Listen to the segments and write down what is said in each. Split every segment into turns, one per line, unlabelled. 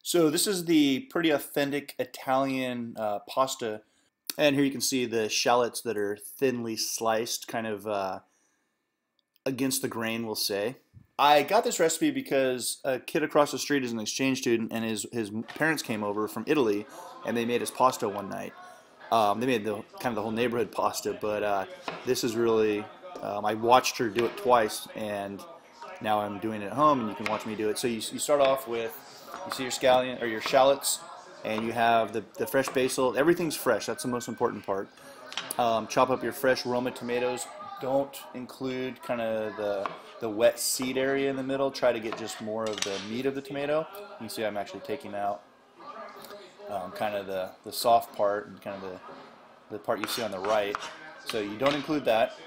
So this is the pretty authentic Italian pasta, and here you can see the shallots that are thinly sliced, kind of against the grain, we'll say. I got this recipe because a kid across the street is an exchange student, and his parents came over from Italy, and they made us pasta one night. They made the kind of the whole neighborhood pasta, but this is really I watched her do it twice, and now I'm doing it at home, and you can watch me do it. So you start off with, you see your scallion or your shallots, and you have the fresh basil. Everything's fresh. That's the most important part. Chop up your fresh Roma tomatoes. Don't include kind of the wet seed area in the middle. Try to get just more of the meat of the tomato. You can see I'm actually taking out kind of the soft part and kind of the part you see on the right. So you don't include that.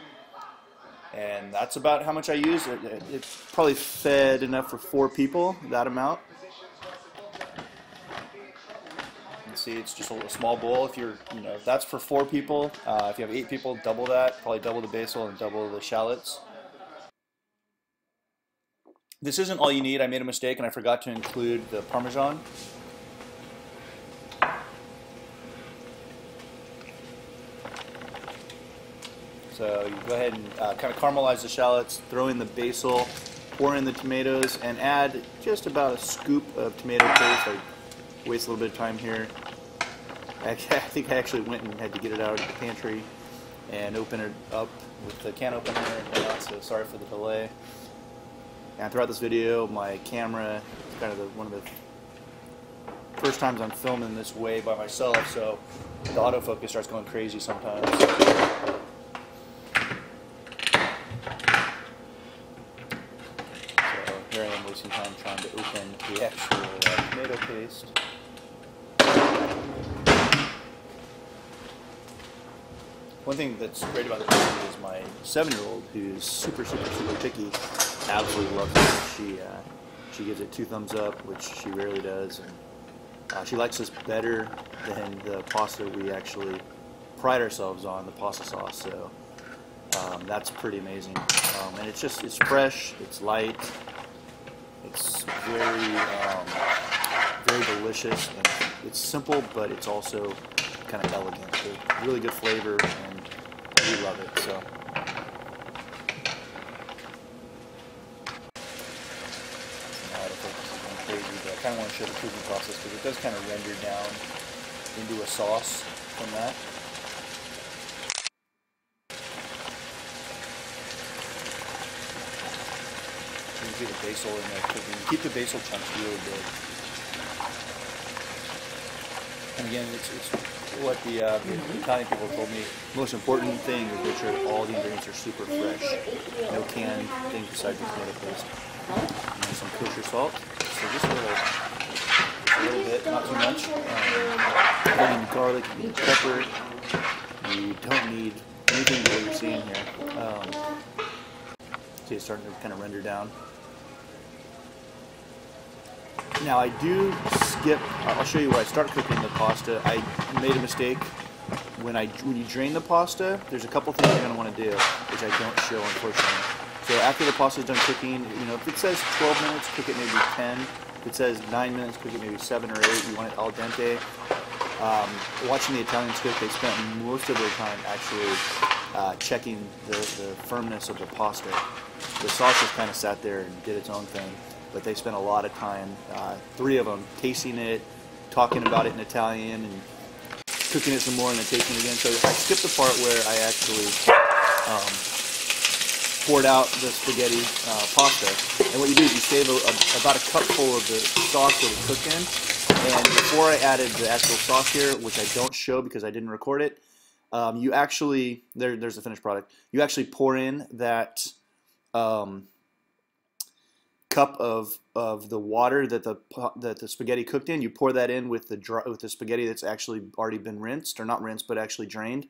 And that's about how much I use. It's probably fed enough for 4 people, that amount. You see, it's just a small bowl. If you're, that's for 4 people. If you have 8 people, double that. Probably double the basil and double the shallots. This isn't all you need. I made a mistake and I forgot to include the Parmesan. So you go ahead and kind of caramelize the shallots, throw in the basil, pour in the tomatoes, and add just about a scoop of tomato paste. I waste a little bit of time here. I think I actually went and had to get it out of the pantry and open it up with the can opener and whatnot, so sorry for the delay. And throughout this video, my camera is kind of one of the first times I'm filming this way by myself, so the autofocus starts going crazy sometimes. Here I am wasting time trying to open the actual tomato paste. One thing that's great about this recipe is my 7-year-old, who's super picky, absolutely loves it. She gives it 2 thumbs up, which she rarely does, and she likes this better than the pasta we actually pride ourselves on, the pasta sauce. So that's pretty amazing, and it's fresh, it's light. It's very delicious, and it's simple, but it's also kind of elegant. So really good flavor, and we love it. So, autofocus is going crazy, but I kind of want to show the cooking process because it does kind of render down into a sauce from that. You can see the basil in there cooking. Keep the basil chunks really big. And again, it's what the Italian people told me. The most important thing is make sure all the ingredients are super fresh. No canned things besides the tomato paste. And some kosher salt. So just a little bit, not too much. You don't need garlic, you need pepper. You don't need anything that you're seeing here. See, it's starting to kind of render down. Now I do skip, I'll show you where I start cooking the pasta. I made a mistake. When you drain the pasta, there's a couple things you're going to want to do, which I don't show, unfortunately. So after the pasta is done cooking, if it says 12 minutes, cook it maybe 10. If it says 9 minutes, cook it maybe 7 or 8. You want it al dente. Watching the Italians cook, they spent most of their time actually checking the firmness of the pasta. The sauce just kind of sat there and did its own thing, but they spent a lot of time, 3 of them, tasting it, talking about it in Italian, and cooking it some more and then tasting it again. So I skipped the part where I actually poured out the spaghetti pasta. And what you do is you save about a cupful of the sauce that it cooked in. And before I added the actual sauce here, which I don't show because I didn't record it, you actually, there's the finished product. You actually pour in that cup of the water that the spaghetti cooked in. You pour that in with the spaghetti that's actually already been rinsed, or not rinsed, but actually drained.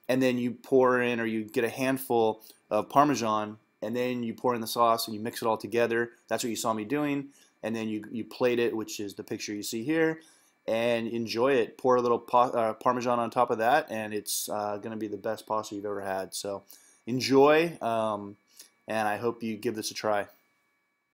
And then you pour in, or you get a handful of Parmesan, and then you pour in the sauce and you mix it all together. That's what you saw me doing. And then you plate it, which is the picture you see here, and enjoy it. Pour a little Parmesan on top of that, and it's going to be the best pasta you've ever had. So enjoy, and I hope you give this a try.